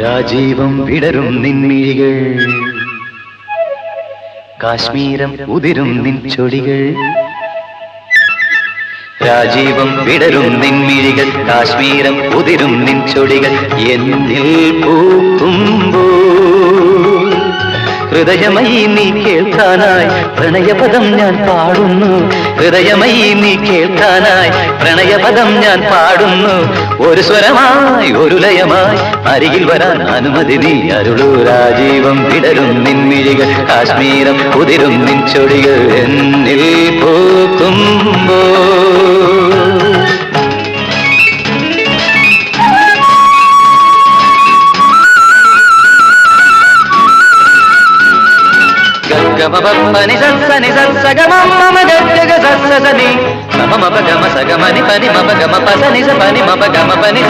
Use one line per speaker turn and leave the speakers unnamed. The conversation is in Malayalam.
രാജീവം വിടരും നിൻമിഴികൾ, കാശ്മീരം ഉതിരും നിൻ ചൊടികൾ. രാജീവം വിടരും നിൻമിഴികൾ, കാശ്മീരം ഉതിരും നിൻ ചൊടികൾ. എന്നിൽ പൂക്കുമ്പോൾ ഹൃദയമയി നീ കേൾക്കാനായി പ്രണയപദം ഞാൻ പാടുന്നു. ഹൃദയമയി നീ കേൾക്കാനായി പ്രണയപദം ഞാൻ പാടുന്നു. ഒരു സ്വരമായി ഒരു ലയമായി അരികിൽ വരാൻ അനുമതി നീ അരുളൂ. രാജീവം വിടരും നിൻമിഴികൾ, കാശ്മീരം ഉതിരും നിൻ ചൊടികൾ. എന്നിൽ പൂക്കുമ്പോൾ గమపని సని సగమ గగ సని మమ గమ సగమని పని మమ గమ పసని సని మమ గమ పని